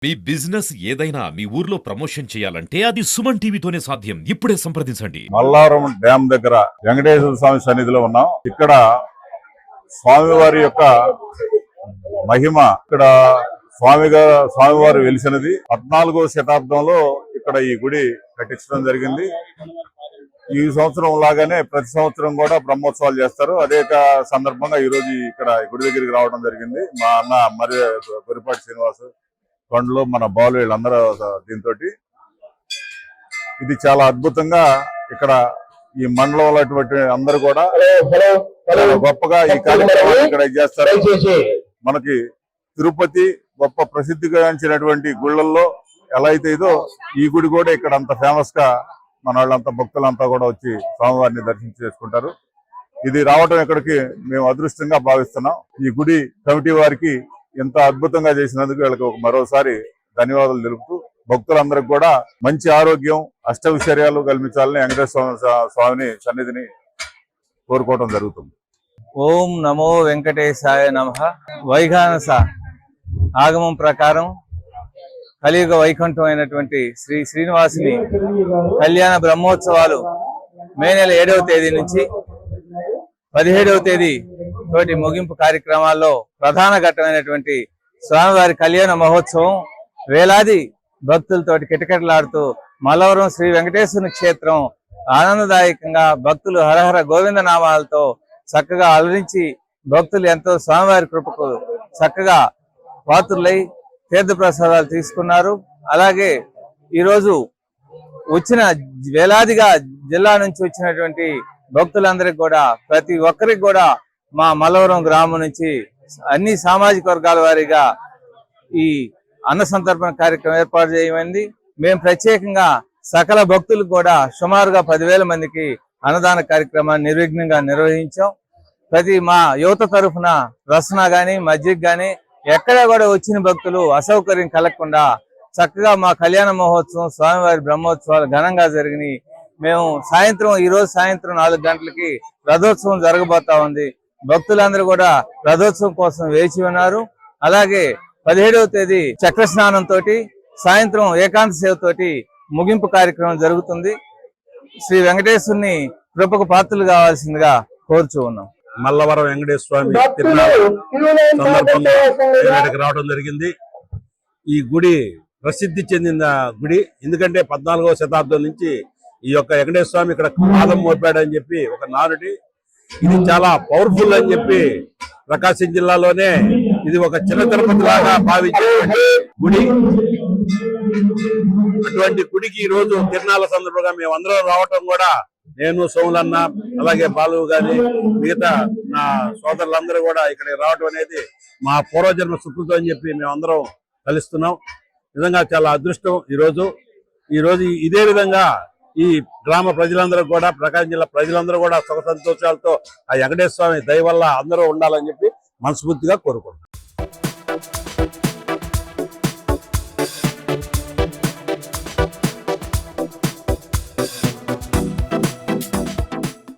మీ business ఏదైనా మీ ఊర్లో promotion చేయాలంటే అది సుమన్ టీవీతోనే సాధ్యం. ఇప్పుడే సంప్రదించండి. మల్లారం డ్యామ్ దగ్గర వెంకటేశ్వర స్వామి సన్నిధిలో ఉన్నాం. ఇక్కడ స్వామివారి యొక్క మహిమ, ఇక్కడ స్వామివారు వెలిసినది 14వ శతాబ్దంలో ఇక్కడ ఈ గుడి కట్టించడం జరిగింది. ఈ సంవత్సరం లాగానే ప్రతి సంవత్సరం కూడా బ్రహ్మోత్సవాలు చేస్తారు. అదే సందర్భంగా ఈ రోజు ఇక్కడ గుడి దగ్గరికి రావడం జరిగింది. మా అన్న మరి పొరిపాటి శ్రీనివాసు, కొండలు, మన బాలు, వీళ్ళందరూ దీంతో ఇది చాలా అద్భుతంగా ఇక్కడ ఈ మండలంలో అందరూ కూడా గొప్పగా ఈ కార్యక్రమాన్ని ఇక్కడ చేస్తారు. మనకి తిరుపతి గొప్ప ప్రసిద్ధిగాంచినటువంటి గుళ్ళల్లో ఎలా అయితే ఇదో ఈ గుడి కూడా ఇక్కడ అంత ఫేమస్ గా మన వాళ్ళంతా భక్తులంతా కూడా వచ్చి స్వామివారిని దర్శనం చేసుకుంటారు. ఇది రావటం ఇక్కడికి మేము అదృష్టంగా భావిస్తున్నాం. ఈ గుడి కమిటీ వారికి ఎంత అద్భుతంగా చేసినందుకు వీళ్ళకి మరోసారి ధన్యవాదాలు తెలుపుతూ భక్తులందరికి కూడా మంచి ఆరోగ్యం, అష్టైశ్వర్యాలు కల్పించాలని వెంకటేశ్వర స్వామిని సన్నిధిని కోరుకోవడం జరుగుతుంది. ఓం నమో వెంకటేశాయ నమః. వైఖానస ఆగమం ప్రకారం కలియుగ వైకుంఠం అయినటువంటి శ్రీ శ్రీనివాసుని కళ్యాణ బ్రహ్మోత్సవాలు మే నెల 7వ తేదీ నుంచి 17వ తేదీ తోటి ముగింపు కార్యక్రమాల్లో ప్రధాన ఘట్టమైనటువంటి స్వామివారి కళ్యాణ మహోత్సవం వేలాది భక్తులతోటి కిటకిటలాడుతూ మల్లవరం శ్రీ వెంకటేశ్వరుని క్షేత్రం ఆనందదాయకంగా భక్తులు హరహర గోవింద నామాలతో చక్కగా అలరించి భక్తులు ఎంతో స్వామివారి కృపకు చక్కగా పాత్రులై తీర్థప్రసాదాలు తీసుకున్నారు. అలాగే ఈరోజు వచ్చిన వేలాదిగా జిల్లా నుంచి వచ్చినటువంటి భక్తులందరికీ కూడా ప్రతి ఒక్కరికి కూడా మా మల్లవరం గ్రామం నుంచి అన్ని సామాజిక వర్గాల వారీగా ఈ అన్న సంతర్పణ కార్యక్రమం ఏర్పాటు చేయమైంది. మేము ప్రత్యేకంగా సకల భక్తులకు కూడా సుమారుగా 10,000 మందికి అన్నదాన కార్యక్రమాన్ని నిర్విఘ్నంగా నిర్వహించాం. ప్రతి మా యువత తరఫున రసన గాని మజ్జిగ గాని ఎక్కడా కూడా వచ్చిన భక్తులు అసౌకర్యం కలగకుండా చక్కగా మా కళ్యాణ మహోత్సవం, స్వామివారి బ్రహ్మోత్సవాలు ఘనంగా జరిగినాయి. మేము ఈ రోజు సాయంత్రం 4 గంటలకి రథోత్సవం జరగబోతా ఉంది. భక్తులందరూ కూడా రథోత్సవం కోసం వేచి ఉన్నారు. అలాగే 17వ తేదీ చక్ర స్నానం తోటి సాయంత్రం ఏకాంత సేవతోటి ముగింపు కార్యక్రమం జరుగుతుంది. శ్రీ వెంకటేశ్వరుని కృపకు పాత్రలు కావాల్సిందిగా కోరుచూ ఉన్నాం. మల్లవరం వెంకటేశ్వర స్వామి తిరునాళ్ళ సందర్భంగా ఇక్కడికి రావడం జరిగింది. ఈ గుడి ప్రసిద్ధి చెందిన గుడి. ఎందుకంటే 14వ శతాబ్దం నుంచి ఈ యొక్క వెంకటేశ్వర స్వామి ఇక్కడ పాదం మోపాడని చెప్పి ఒక నానుడి. ఇది చాలా పవర్ఫుల్ అని చెప్పి ప్రకాశం జిల్లాలోనే ఇది ఒక చిన్న తిరుపతి లాగా భావించేటువంటి గుడి. అటువంటి గుడికి ఈ రోజు తిరునాళ్ళ సందర్భంగా మేమందరం రావటం కూడా, నేను, సోములన్న, అలాగే బాలు గాని మిగతా నా సోదరులందరూ కూడా ఇక్కడికి రావడం అనేది మా పూర్వజన్మ సుకృతం అని చెప్పి మేమందరం కలుస్తున్నాం. నిజంగా చాలా అదృష్టం. ఈ రోజు ఇదే విధంగా ఈ గ్రామ ప్రజలందరూ కూడా, ప్రకాశం జిల్లా ప్రజలందరూ కూడా సుఖ సంతోషాలతో ఆ వెంకటేశ్వర స్వామి దయ వల్ల అందరూ ఉండాలని చెప్పి మనస్ఫూర్తిగా కోరుకుంటున్నాం.